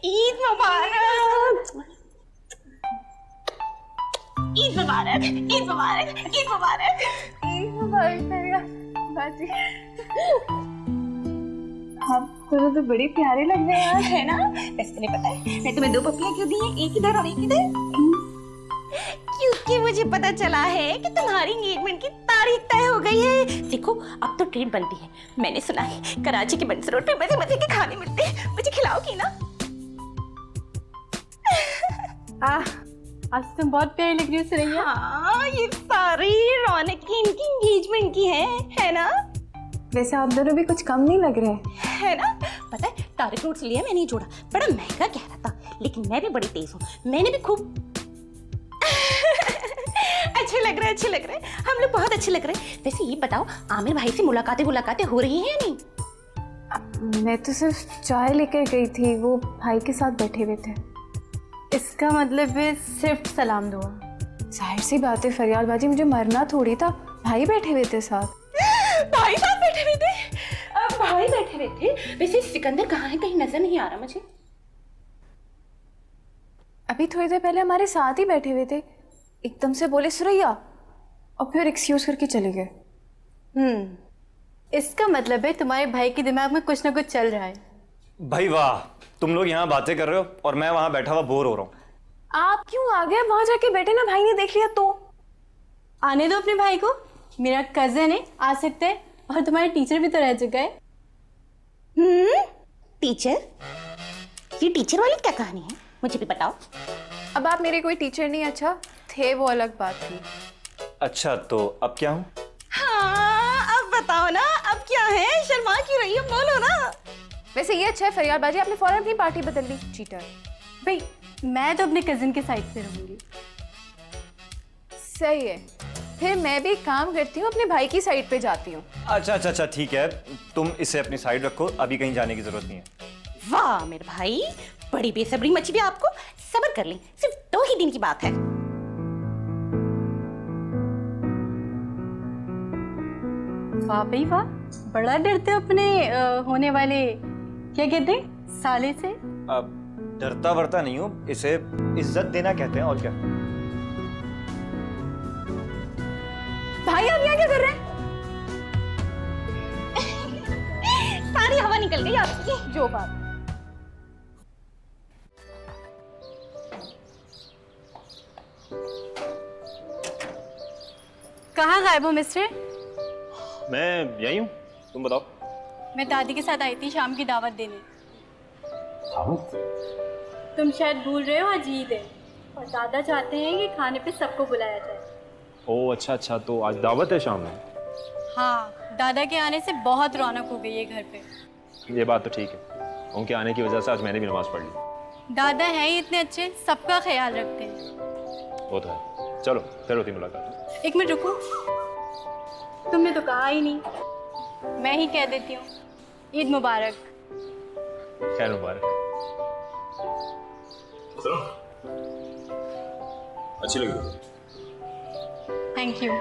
ईद मुबारक, ईद मुबारक, ईद मुबारक, ईद मुबारक, ईद मुबारक मेरा बाजी। आप दोनों तो बड़े प्यारे लग रहे हैं है ना। वैसे तुम्हें पता है मैं तुम्हें 2 पप्पियां क्यों दी हैं, एक इधर और एक इधर? क्योंकि मुझे पता चला है कि तुम्हारी एंगेजमेंट की तारीख तय हो गई है। देखो अब तो ट्रेन बनती है, मैंने सुना है कराची के बंसर रोड पे मजे मजे के खाने मिलते हैं, मुझे खिलाओगी ना? आज तुम बहुत प्यारी लग रही हो सुरैया। हाँ, ये सारी रौनक की इनकी एंगेजमेंट की है ना? वैसे आप दोनों भी कुछ कम नहीं लग रहे है ना? पता है तारिक रोड से लिया मैंने जोड़ा, बड़ा महंगा कह रहा था, लेकिन मैं भी बड़ी तेज हूँ, मैंने भी खूब अच्छे लग रहे हैं, हम लोग बहुत अच्छे लग रहे हैं। वैसे ये बताओ आमिर भाई से मुलाकातें हो रही हैं या नहीं? मैं तो सिर्फ चाय लेकर गई थी, वो भाई के साथ बैठे हुए थे। इसका मतलब है सिर्फ सलाम दुआ। जाहिर सी बात है फरियाल बाजी, मुझे मरना थोड़ी था, भाई बैठे हुए थे साथ। भाई साथ बैठे हुए थे? अब भाई बैठे हुए थे। वैसे सिकंदर कहाँ है, कहीं नजर नहीं आ रहा मुझे। अभी थोड़ी देर पहले हमारे साथ ही बैठे हुए थे, एकदम से बोले सुरैया और फिर एक्सक्यूज करके चले गए। इसका मतलब है तुम्हारे भाई के दिमाग में कुछ ना कुछ चल रहा है। भाई वाह, तुम लोग यहाँ बातें कर रहे हो और मैं वहां बैठा हुआ बोर हो रहा हूँ। आप क्यों आ गए? वहां जाके बैठे ना, भाई ने देख लिया तो। आने दो अपने भाई को, मेरा कजन है, आ सकते हैं। और तुम्हारा टीचर भी तो रह चुका है। टीचर? ये टीचर वाली क्या कहानी है, मुझे भी बताओ। अब आप मेरे कोई टीचर नहीं, अच्छा थे वो अलग बात थी। अच्छा तो अब क्या हूँ? हाँ अब बताओ ना, अब क्या है, शर्मा क्यों रही हो, बोलो ना। वैसे ये अच्छा है फरियाल बाजी, आपने फौरन अपनी पार्टी बदल ली, चीटर। भाई मैं तो अपने कजन के साइड पे रहूंगी। सही है, फिर मैं भी काम करती हूँ, अपने भाई की साइड पे जाती हूँ। अच्छा ठीक है, तुम इसे अपनी साइड रखो, अभी कहीं जाने की जरूरत नहीं है। वाह मेरे भाई, बड़ी बेसब्री मची भी आपको। सब्र कर लें, सिर्फ 2 ही दिन की बात है। वाह भाई वाह, बड़ा डरते हो अपने होने वाले क्या कहते हैं साले से। अब डरता वरता नहीं हूँ, इसे इज्जत देना कहते हैं, और क्या। भाई आप यहाँ क्या कर रहे हैं? सारी हवा निकल गई आपकी। जो बात। कहाँ गायब हो मिस्टर? मैं यही हूँ, तुम बताओ। मैं दादी के साथ आई थी शाम की दावत देने। दावत? तुम शायद भूल रहे हो, आज ईद है और दादा चाहते हैं कि खाने पे सबको बुलाया जाए। ओह अच्छा, तो आज दावत है शाम में? हाँ, दादा के आने से बहुत रौनक हो गई है घर पे। ये बात तो ठीक है, उनके आने की वजह से आज मैंने भी नमाज पढ़ ली। दादा हैं ही इतने अच्छे, सबका ख्याल रखते हैं। वो तो है, चलो फिर होती मुलाकात। 1 मिनट रुको, तुमने तो कहा ही नहीं, मैं ही कह देती हूँ। ईद मुबारक। खैर मुबारक। अच्छी लगी। Thank you.